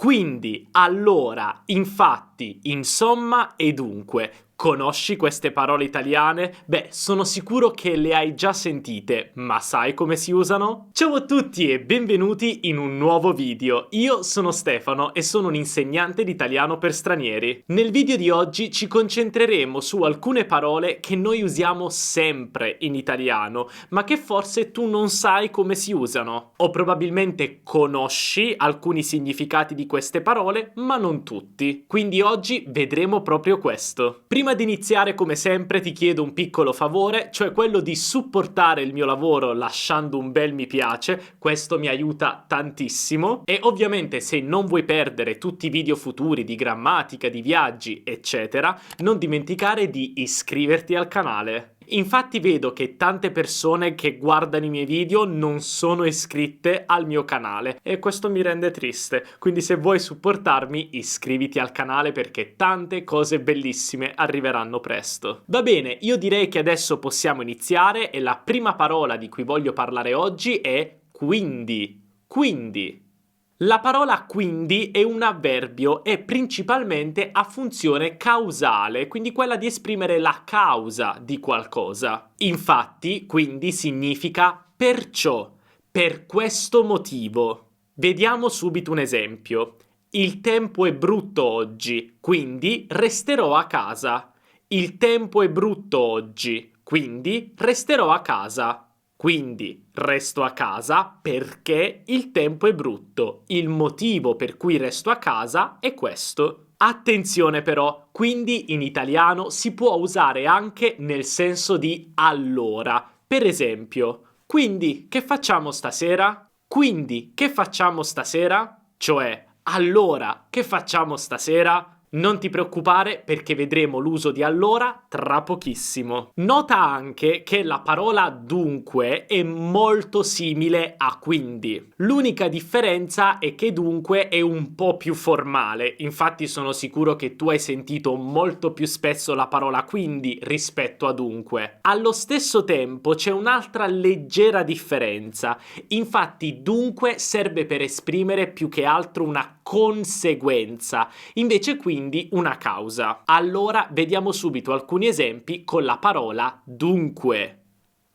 Quindi, allora, infatti, insomma e dunque. Conosci queste parole italiane? Beh, sono sicuro che le hai già sentite, ma sai come si usano? Ciao a tutti e benvenuti in un nuovo video. Io sono Stefano e sono un insegnante di italiano per stranieri. Nel video di oggi ci concentreremo su alcune parole che noi usiamo sempre in italiano, ma che forse tu non sai come si usano. O probabilmente conosci alcuni significati di queste parole, ma non tutti. Quindi oggi vedremo proprio questo. Prima di iniziare, come sempre, ti chiedo un piccolo favore, cioè quello di supportare il mio lavoro lasciando un bel mi piace. Questo mi aiuta tantissimo. E ovviamente, se non vuoi perdere tutti i video futuri di grammatica, di viaggi, eccetera, non dimenticare di iscriverti al canale. Infatti vedo che tante persone che guardano i miei video non sono iscritte al mio canale e questo mi rende triste, quindi se vuoi supportarmi iscriviti al canale perché tante cose bellissime arriveranno presto. Va bene, io direi che adesso possiamo iniziare e la prima parola di cui voglio parlare oggi è quindi. Quindi. La parola quindi è un avverbio e principalmente ha funzione causale, quindi quella di esprimere la causa di qualcosa. Infatti, quindi significa perciò, per questo motivo. Vediamo subito un esempio. Il tempo è brutto oggi, quindi resterò a casa. Il tempo è brutto oggi, quindi resterò a casa. Quindi resto a casa perché il tempo è brutto. Il motivo per cui resto a casa è questo. Attenzione però, quindi in italiano si può usare anche nel senso di allora. Per esempio, quindi che facciamo stasera? Quindi che facciamo stasera? Cioè, allora che facciamo stasera? Non ti preoccupare perché vedremo l'uso di allora tra pochissimo. Nota anche che la parola dunque è molto simile a quindi. L'unica differenza è che dunque è un po' più formale. Infatti sono sicuro che tu hai sentito molto più spesso la parola quindi rispetto a dunque. Allo stesso tempo c'è un'altra leggera differenza. Infatti dunque serve per esprimere più che altro una conseguenza, invece quindi una causa. Allora vediamo subito alcuni esempi con la parola dunque.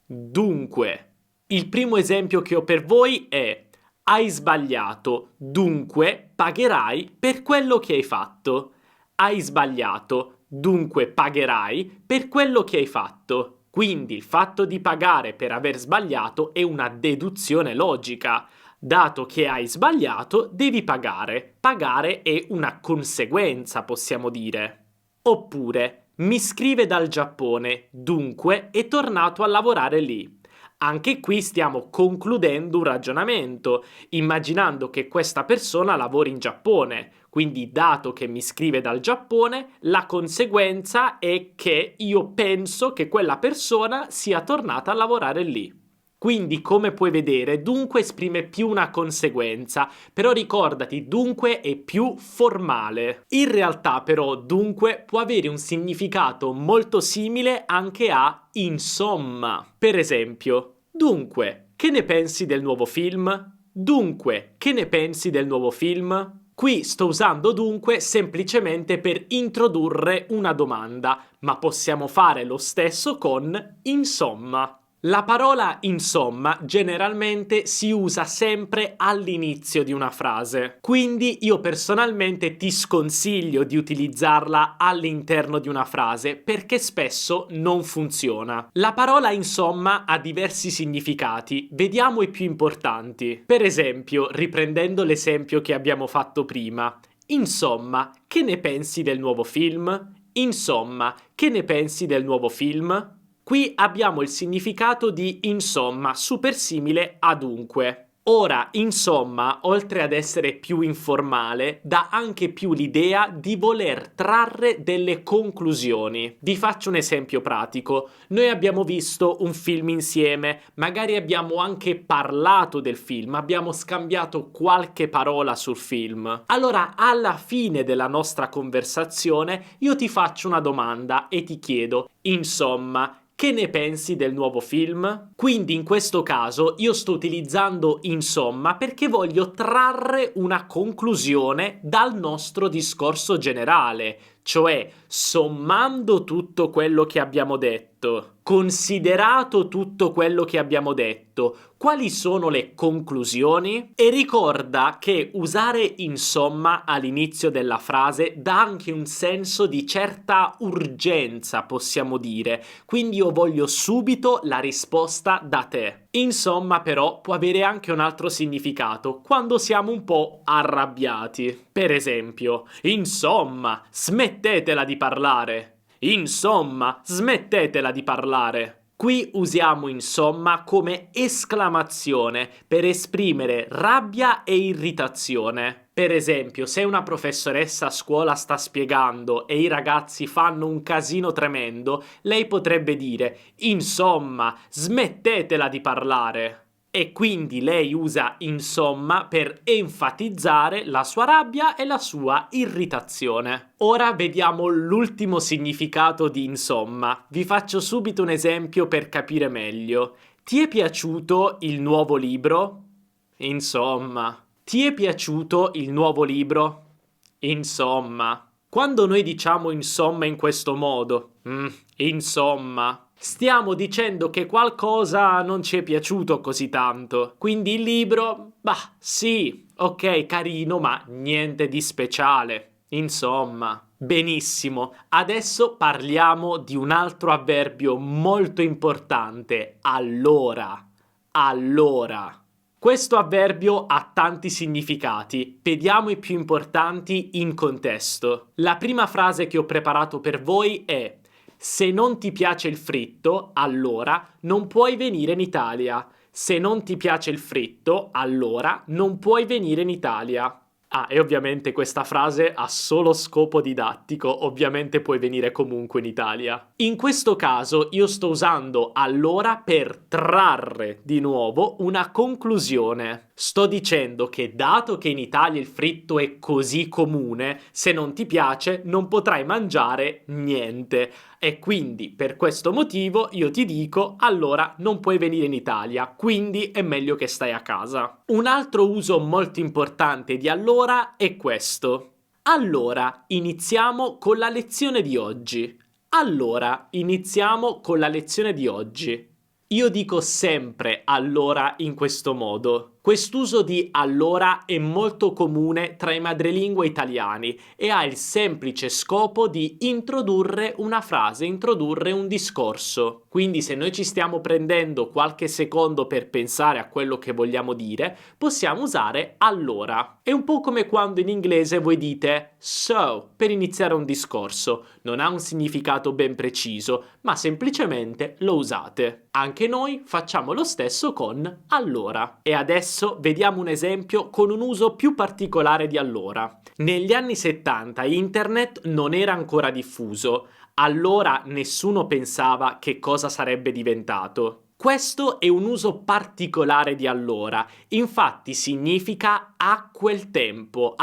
Dunque. Il primo esempio che ho per voi è: hai sbagliato, dunque pagherai per quello che hai fatto. Hai sbagliato, dunque pagherai per quello che hai fatto. Quindi il fatto di pagare per aver sbagliato è una deduzione logica. Dato che hai sbagliato, devi pagare. Pagare è una conseguenza, possiamo dire. Oppure, mi scrive dal Giappone, dunque è tornato a lavorare lì. Anche qui stiamo concludendo un ragionamento, immaginando che questa persona lavori in Giappone. Quindi, dato che mi scrive dal Giappone, la conseguenza è che io penso che quella persona sia tornata a lavorare lì. Quindi, come puoi vedere, dunque esprime più una conseguenza, però ricordati, dunque è più formale. In realtà, però, dunque può avere un significato molto simile anche a insomma. Per esempio, dunque, che ne pensi del nuovo film? Dunque, che ne pensi del nuovo film? Qui sto usando dunque semplicemente per introdurre una domanda, ma possiamo fare lo stesso con insomma. La parola insomma generalmente si usa sempre all'inizio di una frase, quindi io personalmente ti sconsiglio di utilizzarla all'interno di una frase perché spesso non funziona. La parola insomma ha diversi significati, vediamo i più importanti. Per esempio, riprendendo l'esempio che abbiamo fatto prima, insomma, che ne pensi del nuovo film? Insomma, che ne pensi del nuovo film? Qui abbiamo il significato di insomma, super simile a dunque. Ora, insomma, oltre ad essere più informale, dà anche più l'idea di voler trarre delle conclusioni. Vi faccio un esempio pratico. Noi abbiamo visto un film insieme, magari abbiamo anche parlato del film, abbiamo scambiato qualche parola sul film. Allora, alla fine della nostra conversazione, io ti faccio una domanda e ti chiedo, insomma, Che ne pensi del nuovo film? Quindi in questo caso io sto utilizzando insomma perché voglio trarre una conclusione dal nostro discorso generale, cioè sommando tutto quello che abbiamo detto, considerato tutto quello che abbiamo detto, quali sono le conclusioni? E ricorda che usare insomma all'inizio della frase dà anche un senso di certa urgenza, possiamo dire, quindi io voglio subito la risposta da te. Insomma, però, può avere anche un altro significato quando siamo un po' arrabbiati. Per esempio, insomma, smettetela di parlare. Insomma, smettetela di parlare. Qui usiamo insomma come esclamazione per esprimere rabbia e irritazione. Per esempio, se una professoressa a scuola sta spiegando e i ragazzi fanno un casino tremendo, lei potrebbe dire: insomma, smettetela di parlare. E quindi lei usa insomma per enfatizzare la sua rabbia e la sua irritazione. Ora vediamo l'ultimo significato di insomma. Vi faccio subito un esempio per capire meglio. Ti è piaciuto il nuovo libro? Insomma. Ti è piaciuto il nuovo libro? Insomma. Quando noi diciamo insomma in questo modo, insomma, stiamo dicendo che qualcosa non ci è piaciuto così tanto. Quindi il libro, bah, sì, ok, carino, ma niente di speciale. Insomma. Benissimo, adesso parliamo di un altro avverbio molto importante, allora. Allora. Questo avverbio ha tanti significati, vediamo i più importanti in contesto. La prima frase che ho preparato per voi è: se non ti piace il fritto, allora non puoi venire in Italia. Se non ti piace il fritto, allora non puoi venire in Italia. Ah, e ovviamente questa frase ha solo scopo didattico, ovviamente puoi venire comunque in Italia. In questo caso io sto usando allora per trarre di nuovo una conclusione. Sto dicendo che dato che in Italia il fritto è così comune, se non ti piace non potrai mangiare niente. E quindi per questo motivo io ti dico allora non puoi venire in Italia, quindi è meglio che stai a casa. Un altro uso molto importante di allora è questo. Allora iniziamo con la lezione di oggi. Allora iniziamo con la lezione di oggi. Io dico sempre allora in questo modo. Quest'uso di allora è molto comune tra i madrelingua italiani e ha il semplice scopo di introdurre una frase, introdurre un discorso. Quindi se noi ci stiamo prendendo qualche secondo per pensare a quello che vogliamo dire, possiamo usare allora. È un po' come quando in inglese voi dite so per iniziare un discorso. Non ha un significato ben preciso, ma semplicemente lo usate. Anche noi facciamo lo stesso con allora. E adesso vediamo un esempio con un uso più particolare di allora. Negli anni 70 internet non era ancora diffuso, allora nessuno pensava che cosa sarebbe diventato. Questo è un uso particolare di allora, infatti significa a quel tempo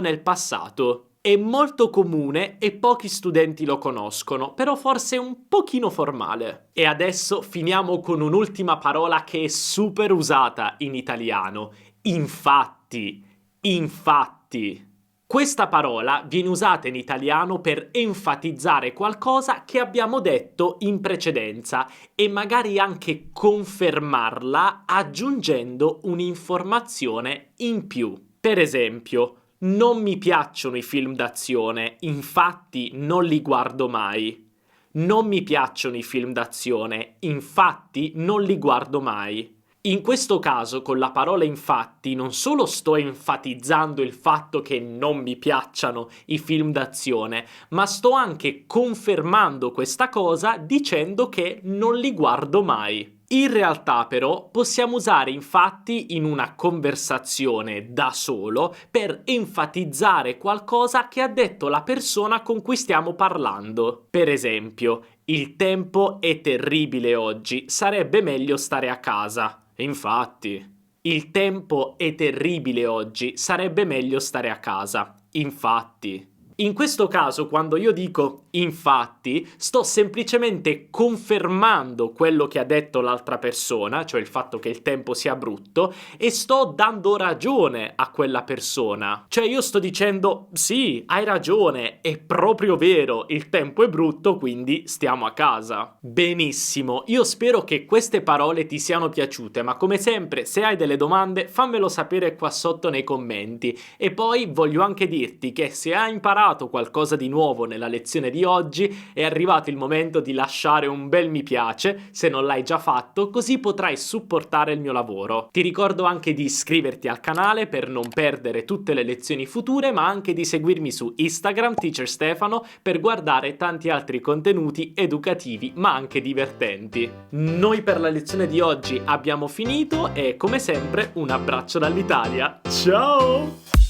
nel passato. È molto comune e pochi studenti lo conoscono, però forse è un pochino formale. E adesso finiamo con un'ultima parola che è super usata in italiano. Infatti. Infatti. Questa parola viene usata in italiano per enfatizzare qualcosa che abbiamo detto in precedenza e magari anche confermarla aggiungendo un'informazione in più. Per esempio, non mi piacciono i film d'azione, infatti non li guardo mai. Non mi piacciono i film d'azione, infatti non li guardo mai. In questo caso, con la parola infatti, non solo sto enfatizzando il fatto che non mi piacciono i film d'azione, ma sto anche confermando questa cosa dicendo che non li guardo mai. In realtà però possiamo usare infatti in una conversazione da solo per enfatizzare qualcosa che ha detto la persona con cui stiamo parlando. Per esempio, il tempo è terribile oggi, sarebbe meglio stare a casa. Infatti, il tempo è terribile oggi, sarebbe meglio stare a casa. Infatti. In questo caso, quando io dico infatti, sto semplicemente confermando quello che ha detto l'altra persona, cioè il fatto che il tempo sia brutto, e sto dando ragione a quella persona. Cioè io sto dicendo sì, hai ragione, è proprio vero, il tempo è brutto, quindi stiamo a casa. Benissimo, io spero che queste parole ti siano piaciute, ma come sempre, se hai delle domande, fammelo sapere qua sotto nei commenti. E poi voglio anche dirti che se hai imparato qualcosa di nuovo nella lezione di oggi, è arrivato il momento di lasciare un bel mi piace, se non l'hai già fatto, così potrai supportare il mio lavoro. Ti ricordo anche di iscriverti al canale per non perdere tutte le lezioni future, ma anche di seguirmi su Instagram, Teacher Stefano, per guardare tanti altri contenuti educativi, ma anche divertenti. Noi per la lezione di oggi abbiamo finito e come sempre un abbraccio dall'Italia. Ciao!